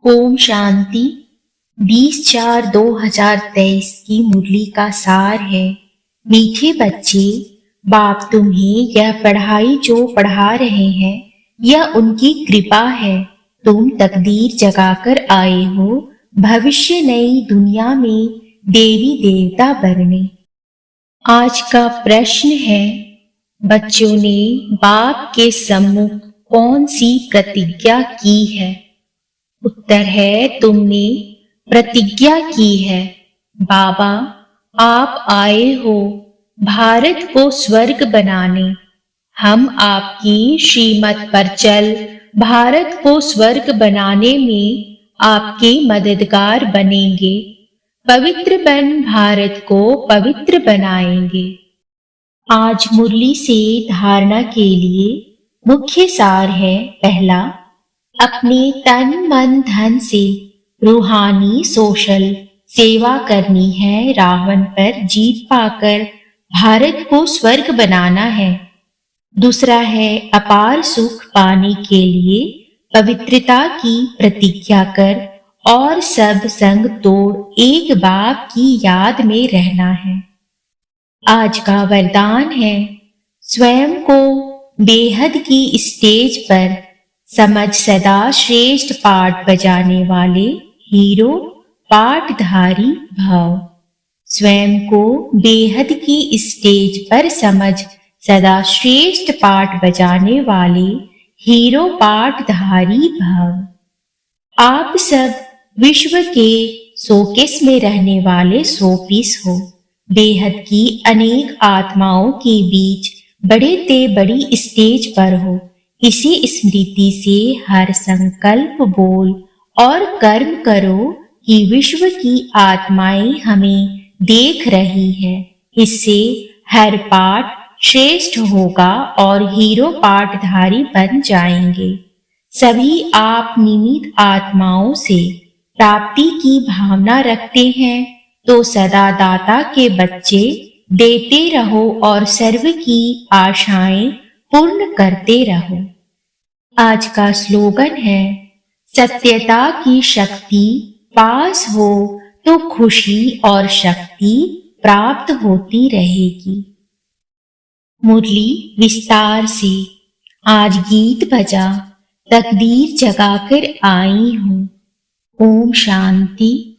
ओम शांति। 20/4/2023 की मुरली का सार है। मीठे बच्चे, बाप तुम्हें यह पढ़ाई जो पढ़ा रहे हैं यह उनकी कृपा है। तुम तकदीर जगाकर आए हो भविष्य नई दुनिया में देवी देवता बनने। आज का प्रश्न है, बच्चों ने बाप के सम्मुख कौन सी प्रतिज्ञा की है? उत्तर है, तुमने प्रतिज्ञा की है, बाबा आप आए हो भारत को स्वर्ग बनाने। हम आपकी श्रीमत पर चल भारत को स्वर्ग बनाने में आपके मददगार बनेंगे। पवित्र बन भारत को पवित्र बनाएंगे। आज मुरली से धारणा के लिए मुख्य सार है। पहला, अपने तन मन धन से रूहानी सोशल सेवा करनी है। रावण पर जीत पाकर भारत को स्वर्ग बनाना है। दूसरा है, अपार सुख पाने के लिए पवित्रता की प्रतिज्ञा कर और सब संग तोड़ एक बाप की याद में रहना है। आज का वरदान है, स्वयं को बेहद की स्टेज पर समझ सदा श्रेष्ठ पाठ बजाने वाले हीरो पाठधारी भाव। स्वयं को बेहद की स्टेज पर समझ सदा श्रेष्ठ पाठ बजाने वाले हीरो पाठधारी भाव। आप सब विश्व के शोकेस में रहने वाले शोपीस हो। बेहद की अनेक आत्माओं के बीच बड़े ते बड़ी स्टेज पर हो। इसी स्मृति से हर संकल्प बोल और कर्म करो कि विश्व की आत्माएं हमें देख रही है। इससे हर पाठ श्रेष्ठ होगा और हीरो पाठधारी बन जाएंगे। सभी आप निमित्त आत्माओं से प्राप्ति की भावना रखते हैं तो सदा दाता के बच्चे देते रहो और सर्व की आशाएं पूर्ण करते रहो। आज का स्लोगन है, सत्यता की शक्ति पास हो तो खुशी और शक्ति प्राप्त होती रहेगी। मुरली विस्तार से। आज गीत बजा, तकदीर जगाकर आई हूँ। ओम शांति।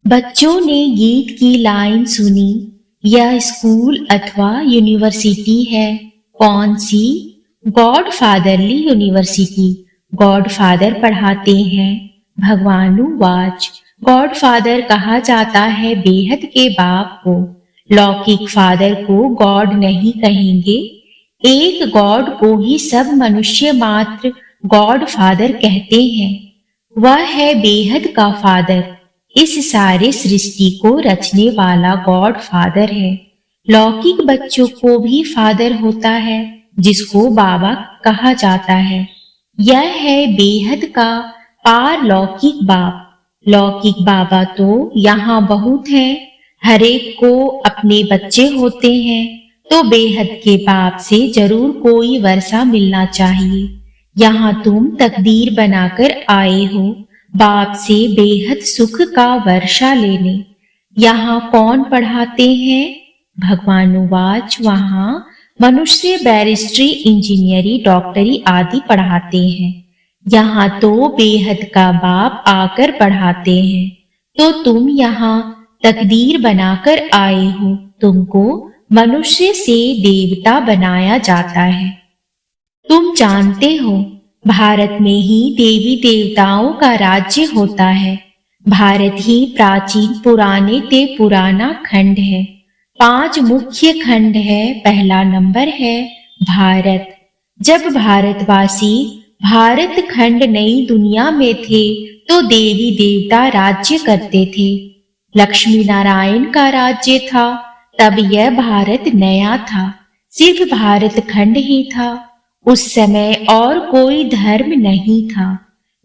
बच्चों ने गीत की लाइन सुनी। यह स्कूल अथवा यूनिवर्सिटी है। कौन सी? God fatherly university. God father पढ़ाते हैं। भगवानुवाच। गॉड फादर कहा जाता है बेहद के बाप को। लौकिक फादर को गॉड नहीं कहेंगे। एक गॉड को ही सब मनुष्य मात्र गॉड फादर कहते हैं। वह है बेहद का फादर। इस सारे सृष्टि को रचने वाला गॉड फादर है। लौकिक बच्चों को भी फादर होता है जिसको बाबा कहा जाता है। यह है बेहद का पारलौकिक बाप। लौकिक बाबा तो यहाँ बहुत हैं। हरेक को अपने बच्चे होते हैं तो बेहद के बाप से जरूर कोई वर्षा मिलना चाहिए। यहाँ तुम तकदीर बनाकर आए हो बाप से बेहद सुख का वर्षा लेने। यहाँ कौन पढ़ाते हैं? भगवानुवाच। वहाँ मनुष्य बैरिस्ट्री, इंजीनियरिंग, डॉक्टरी आदि पढ़ाते हैं। यहाँ तो बेहद का बाप आकर पढ़ाते हैं। तो तुम यहाँ तकदीर बनाकर आए हो। तुमको मनुष्य से देवता बनाया जाता है। तुम जानते हो भारत में ही देवी देवताओं का राज्य होता है। भारत ही प्राचीन पुराने ते पुराना खंड है। 5 मुख्य खंड है। पहला नंबर है भारत। जब भारतवासी भारत खंड नई दुनिया में थे तो देवी देवता राज्य करते थे। लक्ष्मी नारायण का राज्य था। तब यह भारत नया था। सिर्फ भारत खंड ही था। उस समय और कोई धर्म नहीं था।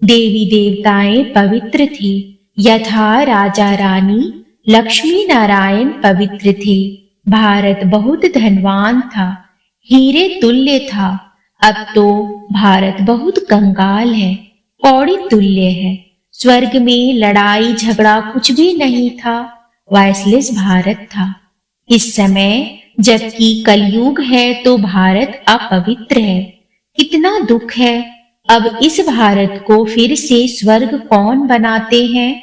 देवी देवताएं पवित्र थे। यथा राजा रानी लक्ष्मी नारायण पवित्र थे। भारत बहुत धनवान था। हीरे तुल्य था। अब तो भारत बहुत कंगाल है, कौड़ी तुल्य है। स्वर्ग में लड़ाई झगड़ा कुछ भी नहीं था, वॉइसलेस भारत था। इस समय जबकि कलयुग है तो भारत अपवित्र है। कितना दुख है। अब इस भारत को फिर से स्वर्ग कौन बनाते हैं?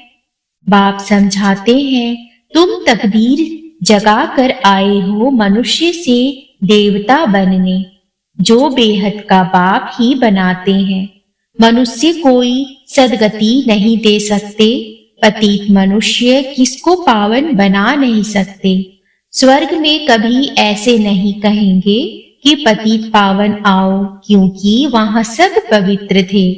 बाप समझाते हैं, तुम तकदीर जगा कर आए हो मनुष्य से देवता बनने, जो बेहद का बाप ही बनाते हैं। मनुष्य कोई सदगति नहीं दे सकते, पतित मनुष्य किसको पावन बना नहीं सकते। स्वर्ग में कभी ऐसे नहीं कहेंगे कि पतित पावन आओ, क्योंकि वहां सब पवित्र थे।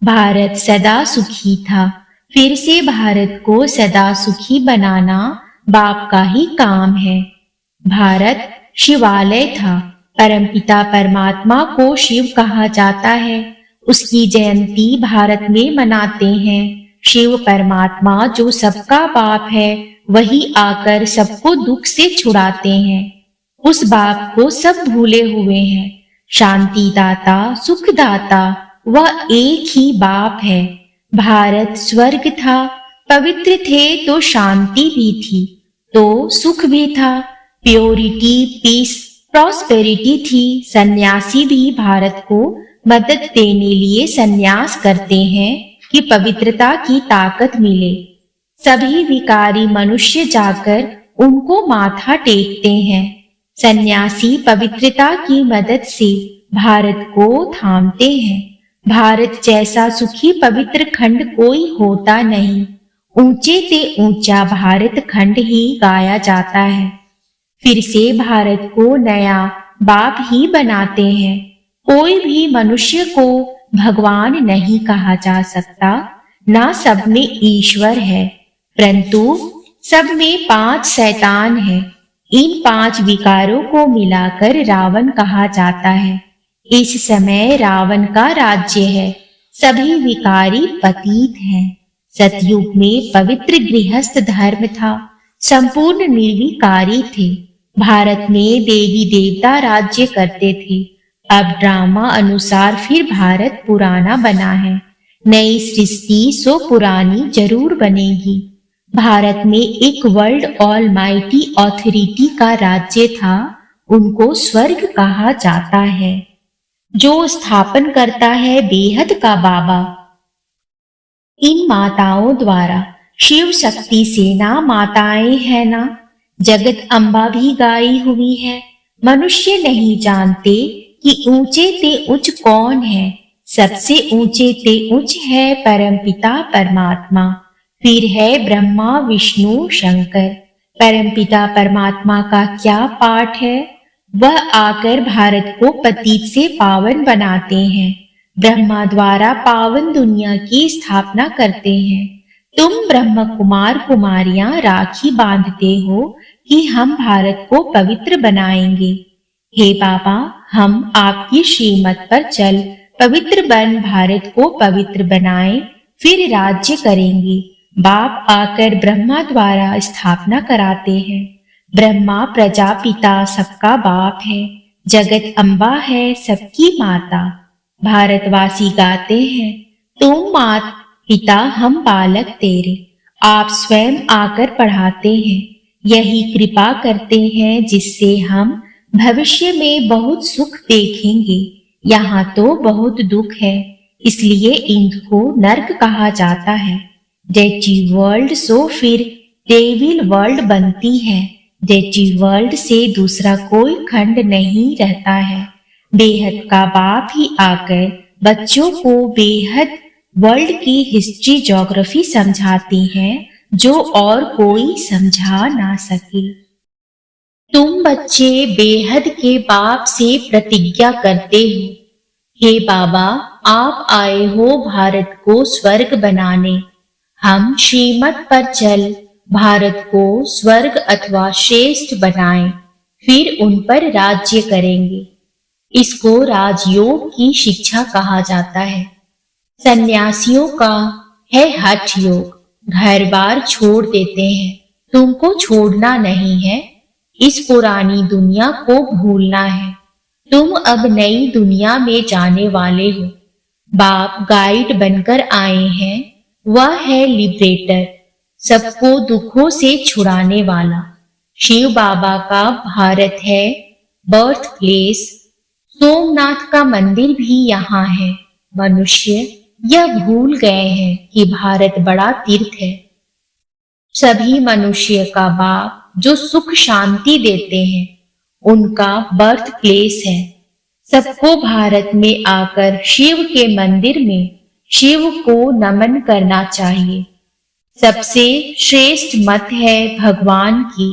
भारत सदा सुखी था। फिर से भारत को सदा सुखी बनाना बाप का ही काम है। भारत शिवालय था। परमपिता परमात्मा को शिव कहा जाता है। उसकी जयंती भारत में मनाते हैं। शिव परमात्मा जो सबका बाप है, वही आकर सबको दुख से छुड़ाते हैं। उस बाप को सब भूले हुए हैं। शांति दाता, सुख दाता, वह एक ही बाप है। भारत स्वर्ग था। पवित्र थे तो शांति भी थी, तो सुख भी था। प्योरिटी, पीस, प्रॉस्पेरिटी थी। सन्यासी भी भारत को मदद देने लिए सन्यास करते हैं कि पवित्रता की ताकत मिले। सभी विकारी मनुष्य जाकर उनको माथा टेकते हैं। सन्यासी पवित्रता की मदद से भारत को थामते हैं। भारत जैसा सुखी पवित्र खंड कोई होता नहीं। ऊंचे से ऊंचा भारत खंड ही गाया जाता है। फिर से भारत को नया बाप ही बनाते हैं। कोई भी मनुष्य को भगवान नहीं कहा जा सकता, ना सब में ईश्वर है, परंतु सब में 5 शैतान है। इन 5 विकारों को मिलाकर रावण कहा जाता है। इस समय रावण का राज्य है। सभी विकारी पतित हैं। सतयुग में पवित्र गृहस्थ धर्म था। संपूर्ण निर्विकारी थे। भारत में देवी देवता राज्य करते थे। अब ड्रामा अनुसार फिर भारत पुराना बना है। नई सृष्टि सो पुरानी जरूर बनेगी। भारत में एक वर्ल्ड ऑलमाइटी ऑथोरिटी का राज्य था। उनको स्वर्ग कहा जाता है। जो स्थापन करता है बेहद का बाबा। इन माताओं द्वारा शिव शक्ति सेना माताएं है ना। जगत अम्बा भी गाई हुई है। मनुष्य नहीं जानते कि ऊंचे ते उच्च कौन है। सबसे ऊंचे ते उच्च है परमपिता परमात्मा। फिर है ब्रह्मा विष्णु शंकर। परमपिता परमात्मा का क्या पाठ है? वह आकर भारत को पतित से पावन बनाते हैं। ब्रह्मा द्वारा पावन दुनिया की स्थापना करते हैं। तुम ब्रह्म कुमार कुमारियां राखी बांधते हो कि हम भारत को पवित्र बनाएंगे। हे बाबा, हम आपकी श्रीमत पर चल पवित्र बन भारत को पवित्र बनाएं, फिर राज्य करेंगे। बाप आकर ब्रह्मा द्वारा स्थापना कराते हैं। ब्रह्मा प्रजापिता सबका बाप है। जगत अम्बा है सबकी माता। भारतवासी गाते हैं, तुम मात पिता हम बालक तेरे। आप स्वयं आकर पढ़ाते हैं। यही कृपा करते हैं जिससे हम भविष्य में बहुत सुख देखेंगे। यहाँ तो बहुत दुख है, इसलिए इनको नर्क कहा जाता है। डेटी वर्ल्ड सो फिर डेविल वर्ल्ड बनती है। डेटी वर्ल्ड से दूसरा कोई खंड नहीं रहता है। बेहद का बाप ही आकर बच्चों को बेहद वर्ल्ड की हिस्ट्री ज्योग्राफी समझाती हैं, जो और कोई समझा ना सके। तुम बच्चे बेहद के बाप से प्रतिज्ञा करते हो, हे बाबा, आप आए हो भारत को स्वर्ग बनाने। हम श्रीमत पर चल भारत को स्वर्ग अथवा श्रेष्ठ बनाएं, फिर उन पर राज्य करेंगे। इसको राजयोग की शिक्षा कहा जाता है। सन्यासियों का है हठ योग। घर बार छोड़ देते हैं। तुमको छोड़ना नहीं है, इस पुरानी दुनिया को भूलना है। तुम अब नई दुनिया में जाने वाले हो। बाप गाइड बनकर आए हैं। वह है लिबरेटर, सबको दुखों से छुड़ाने वाला। शिव बाबा का भारत है बर्थ प्लेस। सोमनाथ का मंदिर भी यहाँ है। मनुष्य यह भूल गए हैं कि भारत बड़ा तीर्थ है। सभी मनुष्य का बाप जो सुख शांति देते हैं, उनका बर्थ प्लेस है। सबको भारत में आकर शिव के मंदिर में शिव को नमन करना चाहिए। सबसे श्रेष्ठ मत है भगवान की।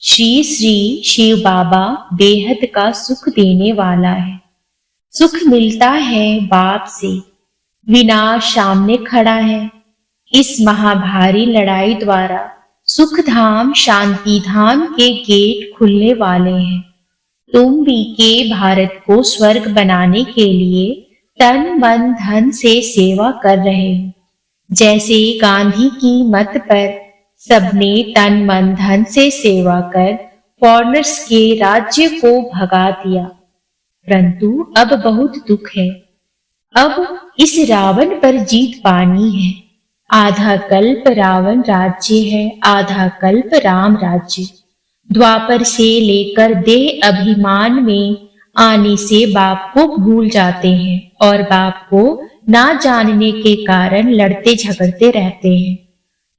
श्री श्री शिव बाबा बेहद का सुख देने वाला है। सुख मिलता है बाप से। विनाश सामने खड़ा है। इस महाभारी लड़ाई द्वारा सुख धाम शांति धाम के गेट खुलने वाले हैं। तुम भी के भारत को स्वर्ग बनाने के लिए तन मन धन से सेवा कर रहे हो। जैसे गांधी की मत पर सबने तन मन धन से सेवा कर फॉरेनर्स के राज्य को भगा दिया, परंतु अब बहुत दुख है। अब इस रावण पर जीत पानी है। आधा कल्प रावण राज्य है, आधा कल्प राम राज्य। द्वापर से लेकर देह अभिमान में आने से बाप को भूल जाते हैं और बाप को ना जानने के कारण लड़ते झगड़ते रहते हैं।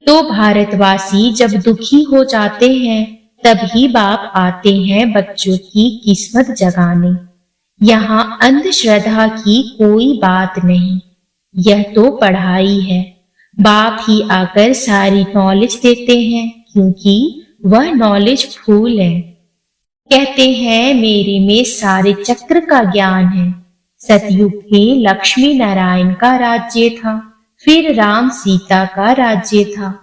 तो भारतवासी जब दुखी हो जाते हैं तभी बाप आते हैं बच्चों की किस्मत जगाने। यहाँ अंधश्रद्धा की कोई बात नहीं, यह तो पढ़ाई है। बाप ही आकर सारी नॉलेज देते हैं, क्योंकि वह नॉलेज फूल है। कहते हैं मेरे में सारे चक्र का ज्ञान है। सतयुग में लक्ष्मी नारायण का राज्य था, फिर राम सीता का राज्य था।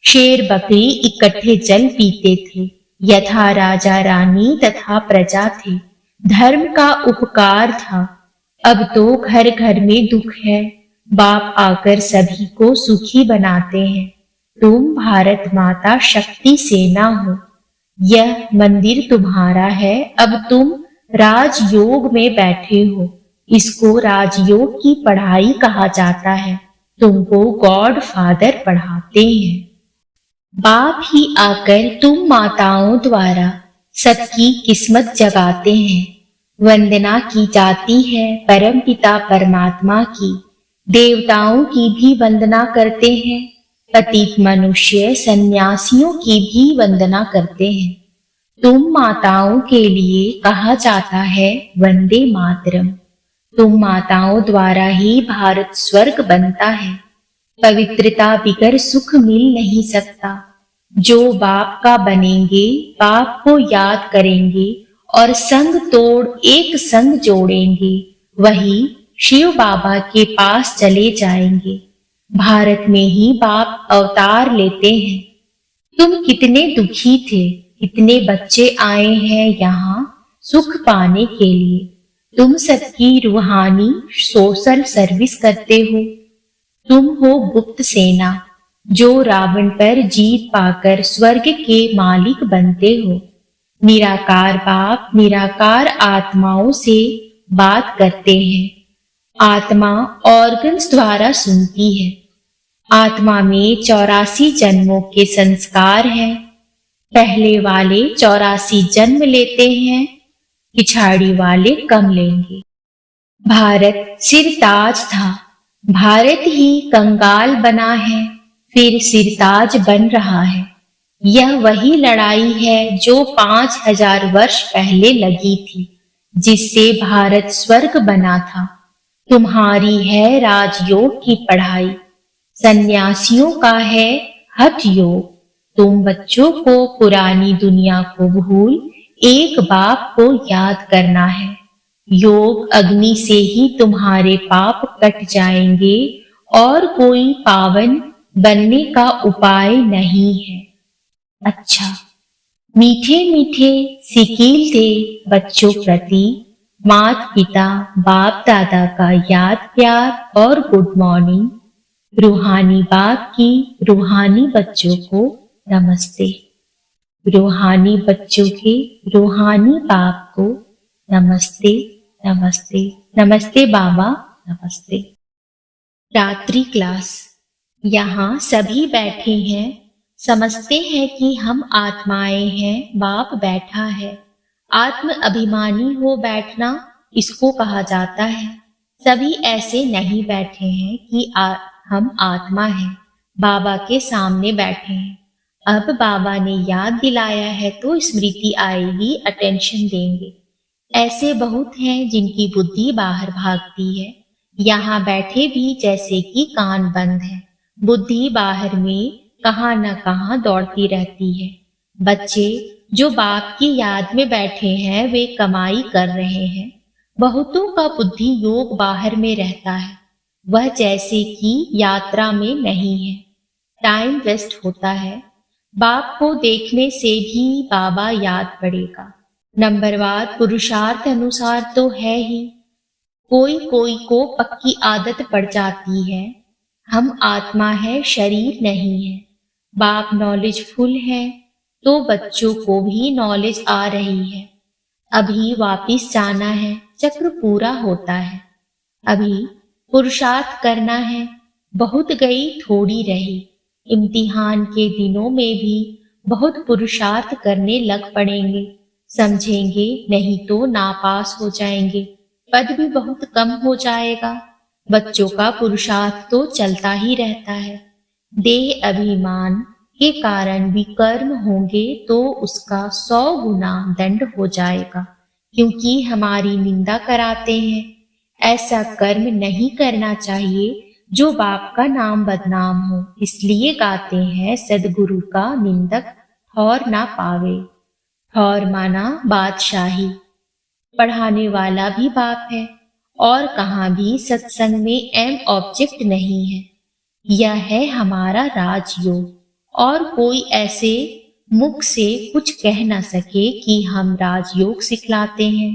शेर बकरी इकट्ठे जल पीते थे, यथा राजा रानी तथा प्रजा थे। धर्म का उपकार था। अब तो घर घर में दुख है। बाप आकर सभी को सुखी बनाते हैं। तुम भारत माता शक्ति सेना हो। यह मंदिर तुम्हारा है। अब तुम राजयोग में बैठे हो। इसको राजयोग की पढ़ाई कहा जाता है। तुमको गॉड फादर पढ़ाते हैं। बाप ही आकर तुम माताओं द्वारा सबकी किस्मत जगाते हैं। वंदना की जाती है परमपिता परमात्मा की। देवताओं की भी वंदना करते हैं। पतित मनुष्य सन्यासियों की भी वंदना करते हैं। तुम माताओं के लिए कहा जाता है वंदे मातरम। तुम माताओं द्वारा ही भारत स्वर्ग बनता है। पवित्रता बिगर सुख मिल नहीं सकता। जो बाप का बनेंगे, बाप को याद करेंगे और संग तोड़ एक संग जोड़ेंगे, वही शिव बाबा के पास चले जाएंगे। भारत में ही बाप अवतार लेते हैं। तुम कितने दुखी थे, कितने बच्चे आए हैं यहाँ सुख पाने के लिए। तुम सबकी रूहानी सोशल सर्विस करते हो। तुम हो गुप्त सेना, जो रावण पर जीत पाकर स्वर्ग के मालिक बनते हो। निराकार बाप निराकार आत्माओं से बात करते हैं। आत्मा ऑर्गन्स द्वारा सुनती है। आत्मा में 84 जन्मों के संस्कार हैं। पहले वाले 84 जन्म लेते हैं, पिछाड़ी वाले कम लेंगे। भारत सिरताज था, भारत ही कंगाल बना है, फिर सिरताज बन रहा है। यह वही लड़ाई है जो 5000 वर्ष पहले लगी थी, जिससे भारत स्वर्ग बना था। तुम्हारी है राजयोग की पढ़ाई, सन्यासियों का है हठ योग। तुम बच्चों को पुरानी दुनिया को भूल एक बाप को याद करना है। योग अग्नि से ही तुम्हारे पाप कट जाएंगे और कोई पावन बनने का उपाय नहीं है। अच्छा, मीठे मीठे सिकील दे बच्चों प्रति माता पिता बाप दादा का याद प्यार और गुड मॉर्निंग। रूहानी बाप की रूहानी बच्चों को नमस्ते। रूहानी बच्चों के रूहानी बाप को नमस्ते नमस्ते नमस्ते बाबा नमस्ते। रात्रि क्लास यहाँ सभी बैठे हैं, समझते हैं कि हम आत्माएं हैं, बाप बैठा है। आत्म अभिमानी हो बैठना इसको कहा जाता है। सभी ऐसे नहीं बैठे हैं कि हम आत्मा हैं, बाबा के सामने बैठे हैं। अब बाबा ने याद दिलाया है तो स्मृति आएगी, अटेंशन देंगे। ऐसे बहुत हैं जिनकी बुद्धि बाहर भागती है, यहाँ बैठे भी जैसे कि कान बंद है। बुद्धि बाहर में कहाँ न कहाँ दौड़ती रहती है। बच्चे जो बाप की याद में बैठे हैं वे कमाई कर रहे हैं। बहुतों का बुद्धि योग बाहर में रहता है, वह जैसे कि यात्रा में नहीं है। टाइम वेस्ट होता है। बाप को देखने से भी बाबा याद पड़ेगा। नंबरवार पुरुषार्थ अनुसार तो है ही, कोई कोई को पक्की आदत पड़ जाती है। हम आत्मा है, शरीर नहीं है। बाप नॉलेजफुल है तो बच्चों को भी नॉलेज आ रही है। अभी वापिस जाना है, चक्र पूरा होता है। अभी पुरुषार्थ करना है, बहुत गई थोड़ी रही। इम्तिहान के दिनों में भी बहुत पुरुषार्थ करने लग पड़ेंगे। समझेंगे नहीं तो नापास हो जाएंगे, पद भी बहुत कम हो जाएगा। बच्चों का पुरुषार्थ तो चलता ही रहता है। देह अभिमान के कारण विकर्म होंगे तो उसका 100 गुना दंड हो जाएगा, क्योंकि हमारी निंदा कराते हैं। ऐसा कर्म नहीं करना चाहिए जो बाप का नाम बदनाम हो, इसलिए गाते हैं सदगुरु का निंदक ठौर ना पावे। ठौर माना बादशाही। पढ़ाने वाला भी बाप है और कहाँ भी सत्संग में एम ऑब्जेक्ट नहीं है। यह है हमारा राजयोग, और कोई ऐसे मुख से कुछ कह न सके कि हम राजयोग सिखलाते हैं।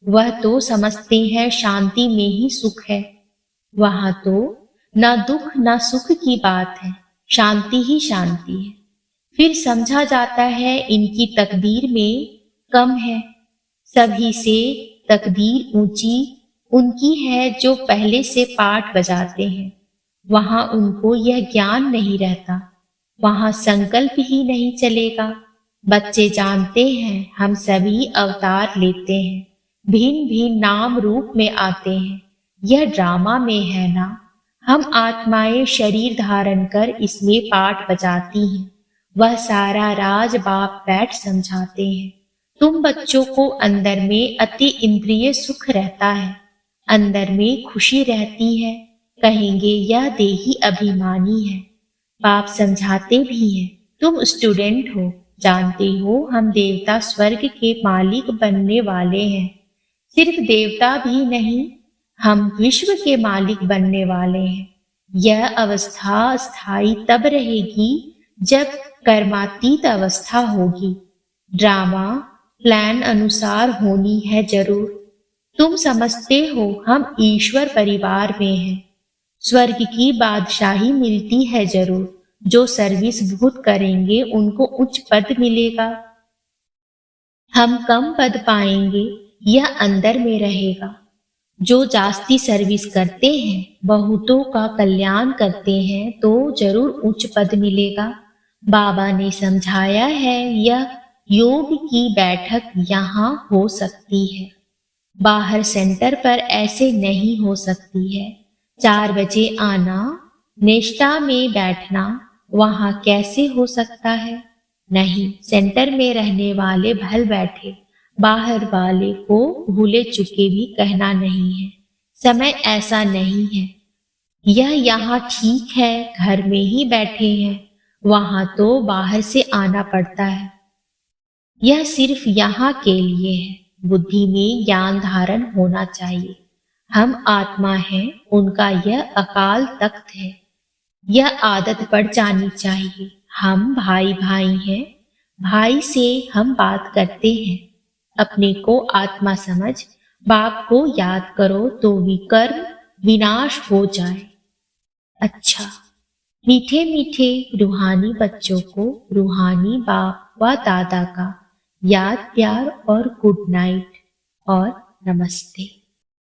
वह तो समझते हैं शांति में ही सुख है। वहां तो न दुख न सुख की बात है, शांति ही शांति है। फिर समझा जाता है इनकी तकदीर में कम है। सभी से तकदीर ऊंची उनकी है जो पहले से पाठ बजाते हैं। वहां उनको यह ज्ञान नहीं रहता, वहां संकल्प ही नहीं चलेगा। बच्चे जानते हैं हम सभी अवतार लेते हैं, भिन्न भिन्न नाम रूप में आते हैं। यह ड्रामा में है ना, हम आत्माएं शरीर धारण कर इसमें पाठ बजाती हैं। वह सारा राज बाप बैठ समझाते हैं। तुम बच्चों को अंदर में अति इंद्रिय सुख रहता है, अंदर में खुशी रहती है। कहेंगे यह देही अभिमानी है। बाप समझाते भी हैं, तुम स्टूडेंट हो, जानते हो हम देवता स्वर्ग के मालिक बनने वाले हैं। सिर्फ देवता भी नहीं, हम विश्व के मालिक बनने वाले हैं। यह अवस्था स्थायी तब रहेगी जब कर्मातीत अवस्था होगी। ड्रामा प्लान अनुसार होनी है जरूर। तुम समझते हो हम ईश्वर परिवार में हैं। स्वर्ग की बादशाही मिलती है जरूर। जो सर्विस बहुत करेंगे उनको उच्च पद मिलेगा। हम कम पद पाएंगे, यह अंदर में रहेगा। जो जास्ती सर्विस करते हैं, बहुतों का कल्याण करते हैं तो जरूर उच्च पद मिलेगा। बाबा ने समझाया है यह योग की बैठक यहाँ हो सकती है, बाहर सेंटर पर ऐसे नहीं हो सकती है। 4 बजे आना, निष्ठा में बैठना, वहां कैसे हो सकता है? नहीं, सेंटर में रहने वाले भल बैठे, बाहर वाले को भूले चुके भी कहना नहीं है। समय ऐसा नहीं है। यह यहाँ ठीक है, घर में ही बैठे हैं, वहां तो बाहर से आना पड़ता है। यह सिर्फ यहाँ के लिए है। बुद्धि में ज्ञान धारण होना चाहिए। हम आत्मा हैं, उनका यह अकाल तख्त है। यह आदत पड़ जानी चाहिए। हम भाई भाई हैं, भाई से हम बात करते हैं। अपने को आत्मा समझ बाप को याद करो तो विकर्म विनाश हो जाए। अच्छा, मीठे मीठे रूहानी बच्चों को रूहानी बाप व दादा का याद, प्यार और गुड नाइट और नमस्ते।